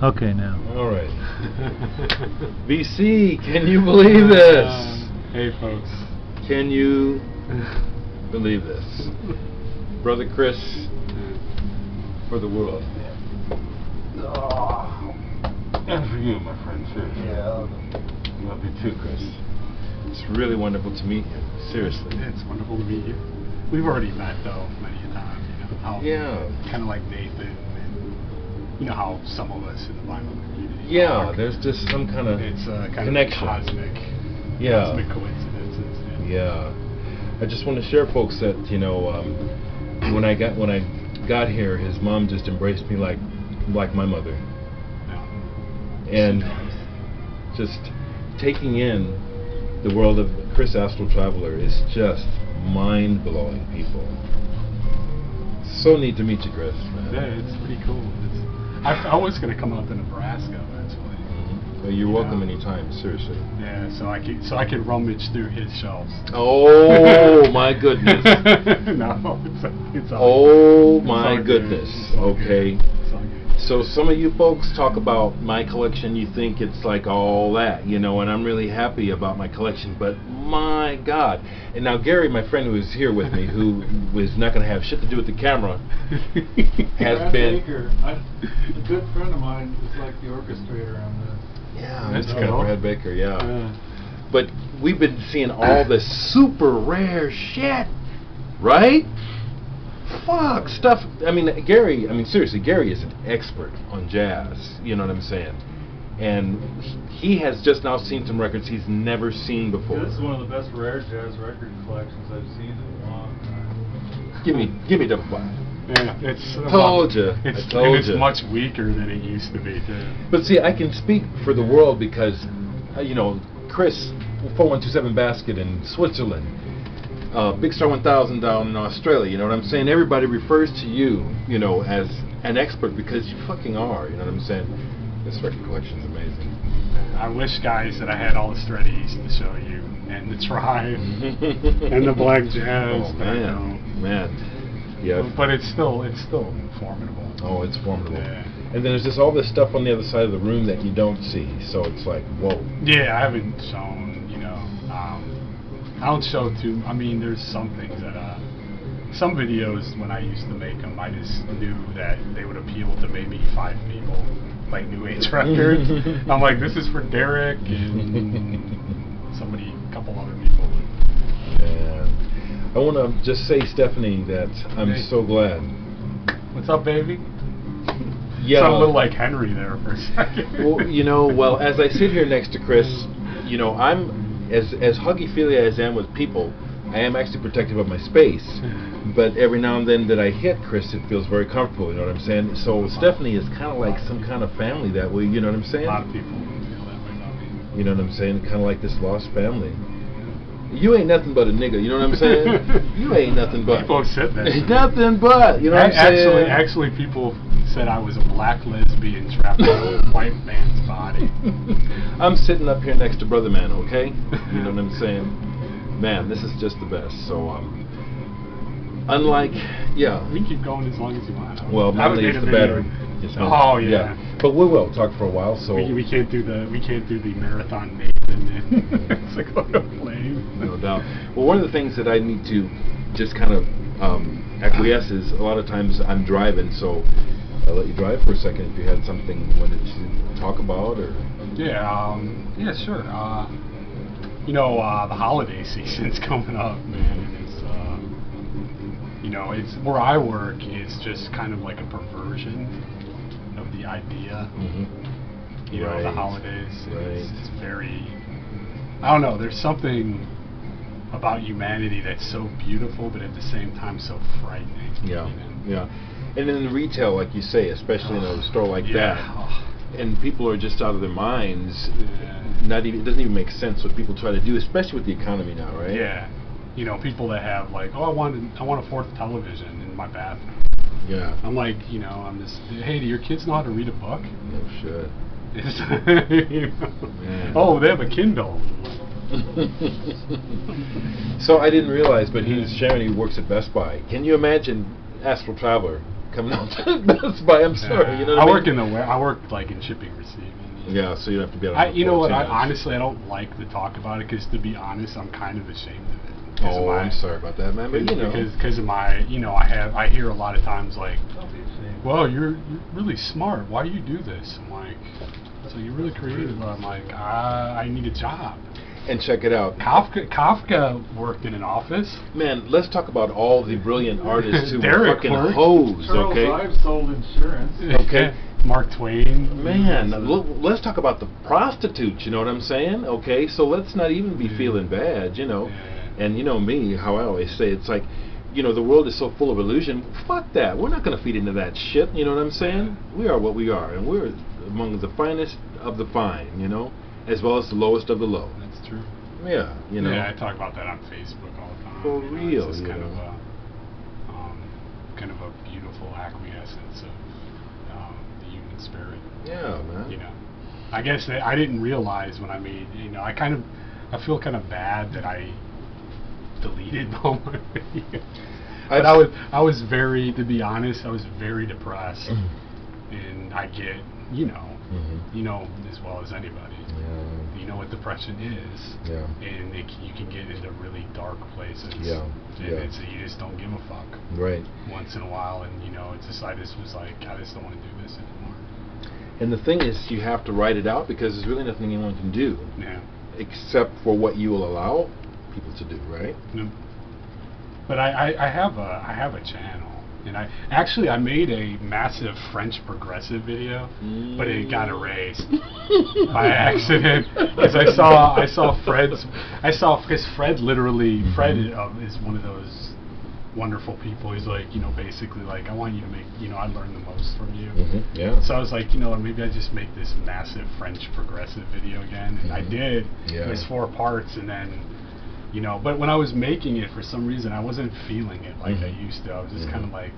Okay, now. All right. VC, can you believe this? Hey, folks. Can you believe this? Brother Chris, for the world. Oh. And for you, my friend, seriously. Yeah. Love you too, Chris. It's really wonderful to meet you. Seriously. It's wonderful to meet you. We've already met, though, many a time. You know, how kind of like Nathan, and you know how some of us in the Bible community. Yeah, there's just some kind of connection. Cosmic coincidences. Yeah. I just want to share, folks, that when I got here, his mom just embraced me like my mother, and just taking in the world of Chris Astral Traveler is just mind-blowing, people. So neat to meet you, Chris. Man. Yeah, it's pretty cool. I was going to come out to Nebraska eventually. Well, you're welcome anytime, seriously. Yeah, so I could rummage through his shelves. Oh my goodness. No, it's all my goodness. Okay. So some of you folks talk about my collection, you think it's like all that, and I'm really happy about my collection, but my God. And now Gary, my friend who is here with me, who is not going to have shit to do with the camera, has Brad been... Baker, a good friend of mine is like the orchestrator on this. Yeah, that's cool. Brad Baker, yeah. But we've been seeing all this super rare shit, right? Fuck, stuff. I mean, seriously, Gary is an expert on jazz, you know what I'm saying? And he has just now seen some records he's never seen before. This is one of the best rare jazz record collections I've seen in a long time. Give me the vibe. Yeah, it's told you. It's much weaker than it used to be, too. But see, I can speak for the world because, Chris, 4127 Basket in Switzerland, Big Star 1000 down in Australia, you know what I'm saying? Everybody refers to you, as an expert because you fucking are, you know what I'm saying? This record collection is amazing. I wish, guys, that I had all the Stretties to show you, and the Tribe, and the Black Jazz. Oh, man. Yeah. But it's still formidable. Oh, it's formidable. Yeah. And then there's just all this stuff on the other side of the room that you don't see, so it's like, whoa. Yeah, I haven't shown, I don't show too. I mean, there's some things that some videos when I used to make them, I just knew that they would appeal to maybe 5 people, like New Age records. I'm like, this is for Dereck and a couple other people. Yeah. I want to just say, Stephanie, that I'm so glad. What's up, baby? Yeah. Sound a little like Henry there for a second. Well, as I sit here next to Chris, I'm as huggy-feely as I am with people, I am actually protective of my space. But every now and then that I hit Chris, it feels very comfortable, you know what I'm saying? So Stephanie is kind of like some kind of family that way, you know what I'm saying? A lot of people feel that way about me. You know what I'm saying? Kind of like this lost family. You ain't nothing but a nigga, you know what I'm saying? You ain't nothing but. People have said that. Nothing but, you know what I'm saying? Actually, people said I was a black lesbian trapped in a white man's body. I'm sitting up here next to Brother Man, okay? You know what I'm saying? Man, this is just the best. So, unlike, we can keep going as long as you want. Well, mainly it's the battery. Oh yeah. But we will talk for a while. So we can't do the marathon Nathan and it's like a flame. No doubt. Well, one of the things that I need to just kind of acquiesce is a lot of times I'm driving, so I'll let you drive for a second if you had something you wanted to talk about or. Yeah, sure. The holiday season's coming up, man. It's where I work. It's just kind of like a perversion of the idea. Mm-hmm. The holidays. Right. It's very. I don't know. There's something about humanity that's so beautiful, but at the same time so frightening. Yeah. Yeah. And in retail, like you say, especially in a store like that, and people are just out of their minds. It doesn't even make sense what people try to do, especially with the economy now, right? Yeah. People that have like, I want a 4th television in my bathroom. Yeah. I'm like, I'm just, hey, do your kids know how to read a book? No shit. Oh, they have a Kindle. So I didn't realize, but he's sharing he works at Best Buy. Can you imagine Astral Traveler coming out to Best Buy. I'm sorry. You know what I mean? I work like in shipping receiving. Yeah, so you have to be able to. You know what? Honestly, I don't like to talk about it because, to be honest, I'm kind of ashamed of it. Oh, I'm sorry about that, man. But you know, because of my, I hear a lot of times like, Don't be ashamed. well, you're really smart. Why do you do this? I'm like, so you're really creative. I'm like, I need a job. and check it out. Kafka worked in an office. Man, let's talk about all the brilliant artists who were Dereck fucking worked. hoes, Charles okay? Ives sold insurance. Okay. Mark Twain. Man, let's talk about the prostitutes, you know what I'm saying? Okay, so let's not even be feeling bad, you know. And you know me, how I always say, it's like, you know, the world is so full of illusion. Fuck that. We're not going to feed into that shit, you know what I'm saying? We are what we are, and we're among the finest of the fine, you know, as well as the lowest of the low. That's true. Yeah, you know. Yeah, I talk about that on Facebook all the time. For real, it's just you kind know. kind of a beautiful acquiescence of the human spirit. Yeah, man. You know, I guess that I didn't realize when I made, you know, I feel kind of bad that I deleted all my videos. But I was very, to be honest, I was very depressed, and I get, you know, you know as well as anybody. Yeah. You know what depression is, Yeah. and you can get into really dark places. Yeah. And Yeah. it's, you just don't give a fuck. Right. Once in a while, and you know, it's just, I just was like, I just don't want to do this anymore. And the thing is, you have to write it out because there's really nothing anyone can do. Yeah. Except for what you will allow people to do, right? No. But I have a channel, and I made a massive French progressive video, but it got erased by accident because I saw because Fred literally is one of those wonderful people. He's like, you know, basically like, I want you to make, you know, I learned the most from you. Yeah. So I was like, you know, maybe I just make this massive French progressive video again, and I did. Yeah. It was 4 parts, and then, you know, but when I was making it, for some reason, I wasn't feeling it like I used to. I was just kind of like,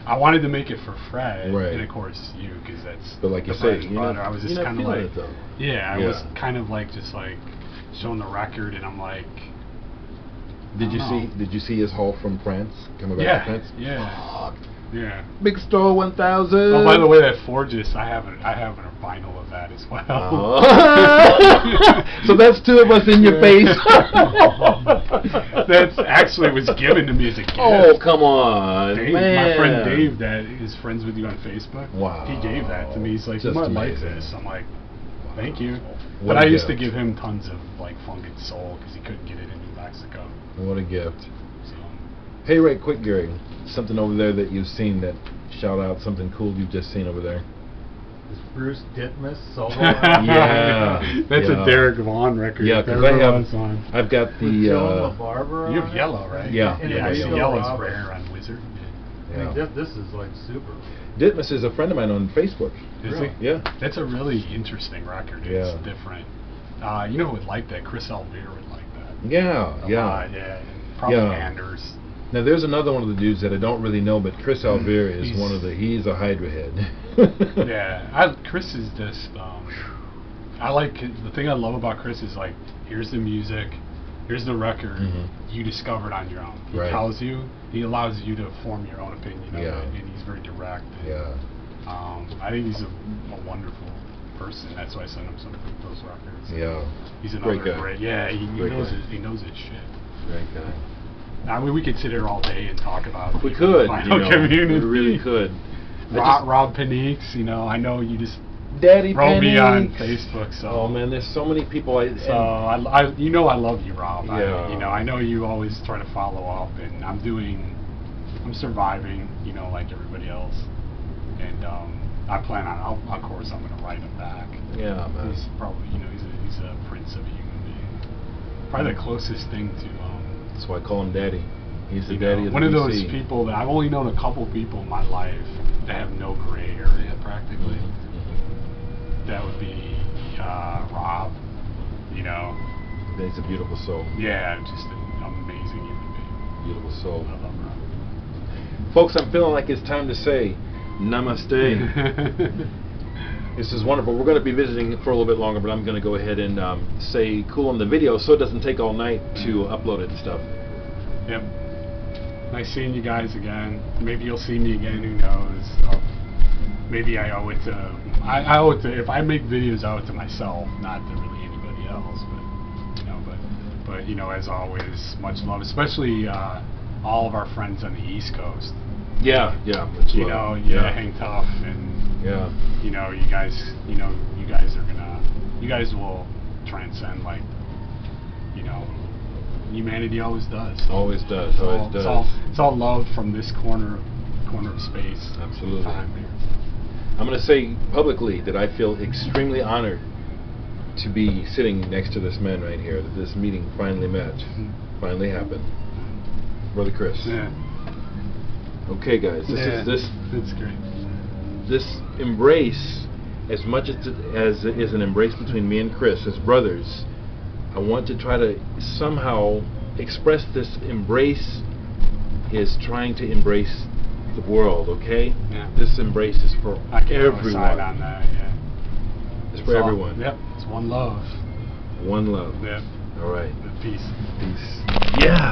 I wanted to make it for Fred, right. and of course you, because that's but like the you bread say, and butter. I was just kind of like, I was kind of like just like showing the record, and I'm like, Did you see his haul from France? Coming back from France? Yeah. Yeah. Big Store 1000. Oh, by the way, that Forges, I have a vinyl of that as well. So that's 2 of us in your face. That's actually was given to me as a gift. Oh, come on, Dave, man. my friend Dave, that is friends with you on Facebook. Wow. He gave that to me. He's like, Just you might amazing. like this. I'm like, thank you. What But a I used to gift. give him tons of like funk and soul because he couldn't get it in New Mexico. What a gift. So. Hey, right quick, Gary. Something over there that you've seen that, shout out something cool you've just seen over there. Is Bruce Dittmas solo? Yeah. That's Yeah. a Derek Vaughn record. Yeah, because I've got the. With Barbara You have yellow, right? Yeah. Yeah, Yeah. yellow's Rob. rare on Wizard. I mean, this is like super. Dittmas is a friend of mine on Facebook. Is Really? he? Yeah. That's a really interesting record. Yeah. It's different. You know who would like that? Chris Alvear would like that. Yeah. A Yeah. lot, yeah. And probably Yeah. Anders. Now there's another one of the dudes that I don't really know, but Chris Alvear is he's a Hydra head. Yeah, Chris is just. I like the thing I love about Chris is like, here's the music, here's the record, you discovered on your own. He Right. tells you, he allows you to form your own opinion of Yeah. it, and he's very direct. And, Yeah. I think he's a wonderful person. That's why I sent him some of those records. Yeah. He's another Great guy. great. Yeah, he Great knows guy. he knows his shit. Great guy. I mean, we could sit here all day and talk about We people in could, the you vinyl know, community. we really could. Rob Paniques, you know, I know you just Daddy wrote me on Penny. Facebook, so. Oh man, there's so many people. So I you know I love you, Rob. Yeah. You know I know you always try to follow up, and I'm surviving, you know, like everybody else, and I plan on. Of course, I'm going to write him back. Yeah, man. He's probably, you know, he's a prince of a human being. Probably the closest thing to. That's why I call him Daddy. He's the You daddy know, of the one of BC. those people that I've only known a couple people in my life that have no gray area practically. That would be Rob. You know. He's a beautiful soul. Yeah, just an amazing human being. Beautiful soul. I love Rob. Folks, I'm feeling like it's time to say namaste. This is wonderful. We're going to be visiting for a little bit longer, but I'm going to go ahead and say cool on the video so it doesn't take all night to upload it and stuff. Yep. Nice seeing you guys again. Maybe you'll see me again. Who knows? Maybe I owe it to. I owe it to. If I make videos, I owe it to myself, not to really anybody else. But you know, as always, much love, especially all of our friends on the East Coast. Yeah, much You love. know, hang tough, and you know, you guys are gonna, you guys will transcend, like, you know, humanity always does. Always does. It's all love from this corner of space. Absolutely. Time here. I'm going to say publicly that I feel extremely honored to be sitting next to this man right here, that this meeting finally met, finally happened. Brother Chris. Yeah. Okay, guys, That's great. This embrace, as much as it is an embrace between me and Chris as brothers, I want to try to somehow express this embrace is trying to embrace the world, okay? Yeah. This embrace is for I can everyone. on that, yeah. It's for everyone. Yep, it's one love. One love. Yep. All right. Peace. Peace. Yeah.